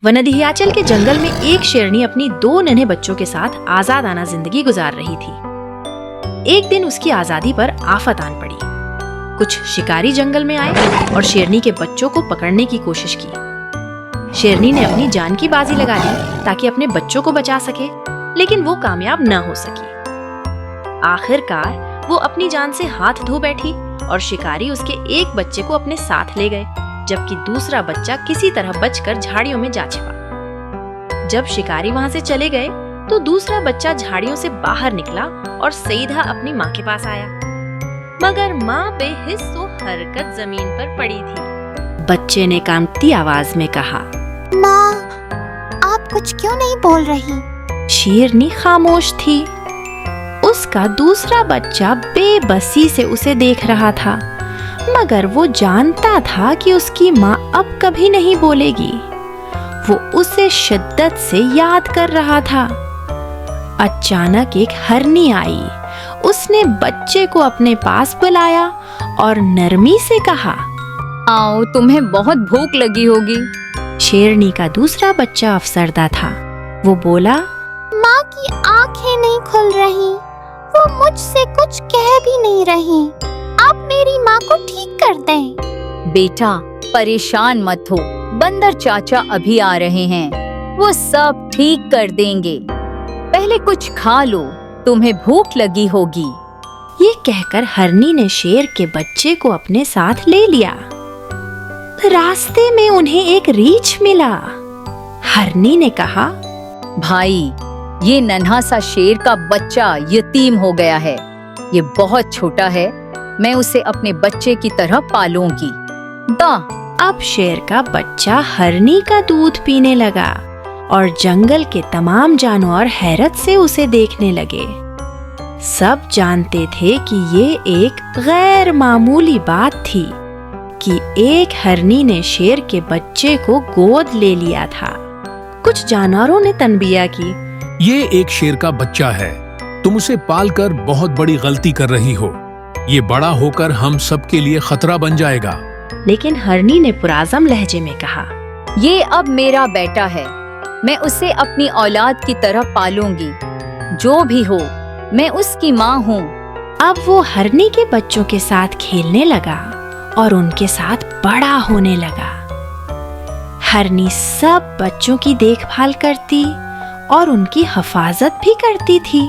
वनधियाचल के जंगल में एक शेरनी अपनी 2 नन्हे बच्चों के साथ आजादाना जिंदगी गुजार रही थी। एक दिन उसकी आजादी पर आफत आन पड़ी। कुछ शिकारी जंगल में आए और शेरनी के बच्चों को पकड़ने की कोशिश की। शेरनी ने अपनी जान की बाजी लगा दी ताकि अपने बच्चों को बचा सके, लेकिन वो कामयाब न हो सकी। आखिरकार वो अपनी जान से हाथ धो बैठी और शिकारी उसके एक बच्चे को अपने साथ ले गए, जबकि दूसरा बच्चा किसी तरह बचकर झाड़ियों में जा छिपा। जब शिकारी वहां से चले गए तो दूसरा बच्चा झाड़ियों से बाहर निकला और सीधा अपनी माँ के पास आया, मगर माँ बेहिस्सो हरकत जमीन पर पड़ी थी। बच्चे ने कांपती आवाज में कहा, माँ, आप कुछ क्यों नहीं बोल रही? शेरनी खामोश थी। उसका दूसरा बच्चा बेबसी से उसे देख रहा था, मगर वो जानता था कि उसकी माँ अब कभी नहीं बोलेगी। वो उसे शिद्दत से याद कर रहा था। अचानक एक हरनी आई। उसने बच्चे को अपने पास बुलाया और नरमी से कहा, आओ, तुम्हें बहुत भूख लगी होगी। शेरनी का दूसरा बच्चा अफसरदा था। वो बोला, माँ की आंखें नहीं खुल रही, वो मुझसे कुछ कह भी नहीं रही। आप मेरी माँ को ठीक कर दें। बेटा, परेशान मत हो, बंदर चाचा अभी आ रहे हैं, वो सब ठीक कर देंगे। पहले कुछ खा लो, तुम्हें भूख लगी होगी। ये कहकर हरनी ने शेर के बच्चे को अपने साथ ले लिया। रास्ते में उन्हें एक रीछ मिला। हरनी ने कहा, भाई, ये नन्हा सा शेर का बच्चा यतीम हो गया है। ये बहुत छोटा है, मैं उसे अपने बच्चे की तरह पालूंगी। अब शेर का बच्चा हरनी का दूध पीने लगा और जंगल के तमाम जानवर हैरत से उसे देखने लगे। सब जानते थे कि ये एक गैर मामूली बात थी कि एक हरनी ने शेर के बच्चे को गोद ले लिया था। कुछ जानवरों ने तनबीया की, ये एक शेर का बच्चा है, तुम उसे पालकर बहुत बड़ी गलती कर रही हो। ये बड़ा होकर हम सब के लिए खतरा बन जाएगा। लेकिन हरनी ने पुराज़म लहजे में कहा, ये अब मेरा बेटा है, मैं उसे अपनी औलाद की तरह पालूंगी। जो भी हो, मैं उसकी माँ हूँ। अब वो हरनी के बच्चों के साथ खेलने लगा और उनके साथ बड़ा होने लगा। हरनी सब बच्चों की देखभाल करती और उनकी हिफाजत भी करती थी।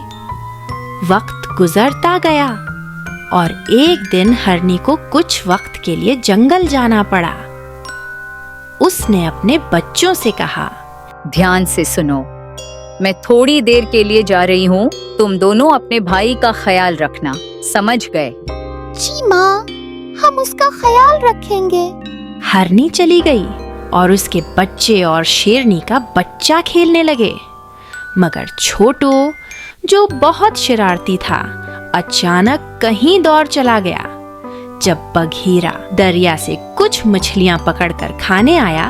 वक्त गुजरता गया और एक दिन हरनी को कुछ वक्त के लिए जंगल जाना पड़ा। उसने अपने बच्चों से कहा, ध्यान से सुनो, मैं थोड़ी देर के लिए जा रही हूँ, तुम दोनों अपने भाई का ख्याल रखना, समझ गए? जी माँ, हम उसका ख्याल रखेंगे। हरनी चली गई और उसके बच्चे और शेरनी का बच्चा खेलने लगे, मगर छोटू, जो बहुत शरारती था, अचानक कहीं दौड़ चला गया। जब बघीरा दरिया से कुछ मछलियां पकड़कर खाने आया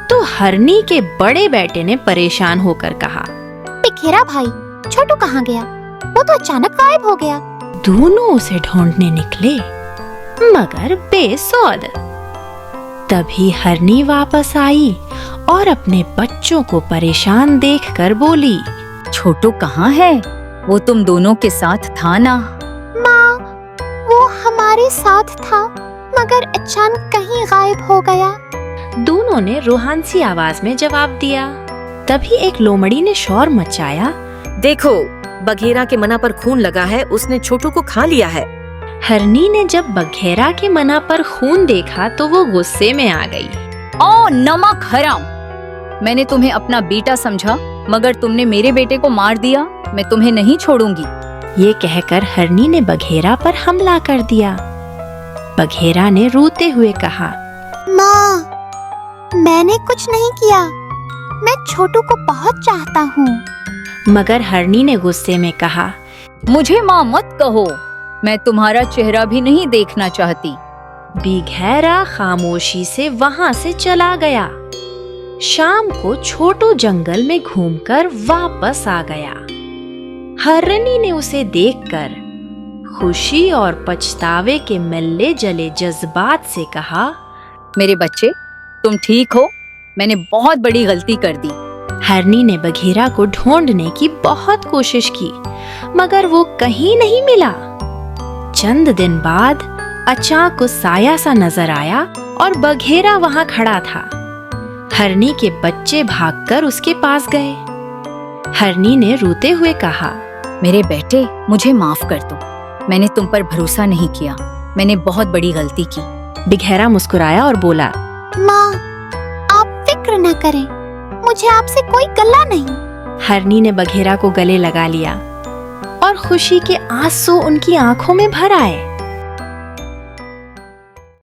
तो हरनी के बड़े बेटे ने परेशान होकर कहा, बघेरा भाई, छोटू कहाँ गया? वो तो अचानक गायब हो गया। दोनों उसे ढूंढने निकले, मगर बेसुध। तभी हरनी वापस आई और अपने बच्चों को परेशान देखकर बोली, छोटू कहाँ है? वो तुम दोनों के साथ था ना? माँ, वो हमारे साथ था, मगर अचानक कहीं गायब हो गया। दोनों ने रूहानसी आवाज में जवाब दिया। तभी एक लोमड़ी ने शोर मचाया, देखो, बघेरा के मना पर खून लगा है, उसने छोटू को खा लिया है। हरनी ने जब बघेरा के मना पर खून देखा तो वो गुस्से में आ गई। ओ नमक हराम! मैंने तुम्हें अपना बेटा समझा, मगर तुमने मेरे बेटे को मार दिया। मैं तुम्हें नहीं छोड़ूंगी। ये कहकर हरनी ने बघेरा पर हमला कर दिया। बघेरा ने रोते हुए कहा, माँ, मैंने कुछ नहीं किया, मैं छोटू को बहुत चाहता हूँ। मगर हरनी ने गुस्से में कहा, मुझे माँ मत कहो, मैं तुम्हारा चेहरा भी नहीं देखना चाहती। बघेरा खामोशी से वहां से चला गया। शाम को छोटू जंगल में घूमकर वापस आ गया। हरनी ने उसे देखकर खुशी और पछतावे के मिले जले जज्बात से कहा, मेरे बच्चे, तुम ठीक हो? मैंने बहुत बड़ी गलती कर दी। हरनी ने बघेरा को ढूंढने की बहुत कोशिश की, मगर वो कहीं नहीं मिला। चंद दिन बाद अचानक उस साया सा नजर आया और बघेरा वहां खड़ा था। हरनी के बच्चे भागकर उसके पास गए। हरनी ने रोते हुए कहा, मेरे बेटे, मुझे माफ कर दो। मैंने तुम पर भरोसा नहीं किया। मैंने बहुत बड़ी गलती की। बघेरा मुस्कुराया और बोला, माँ, आप फिक्र न करें, मुझे आपसे कोई गला नहीं। हरनी ने बघेरा को गले लगा लिया और खुशी के आंसू उनकी आंखों में भर आए।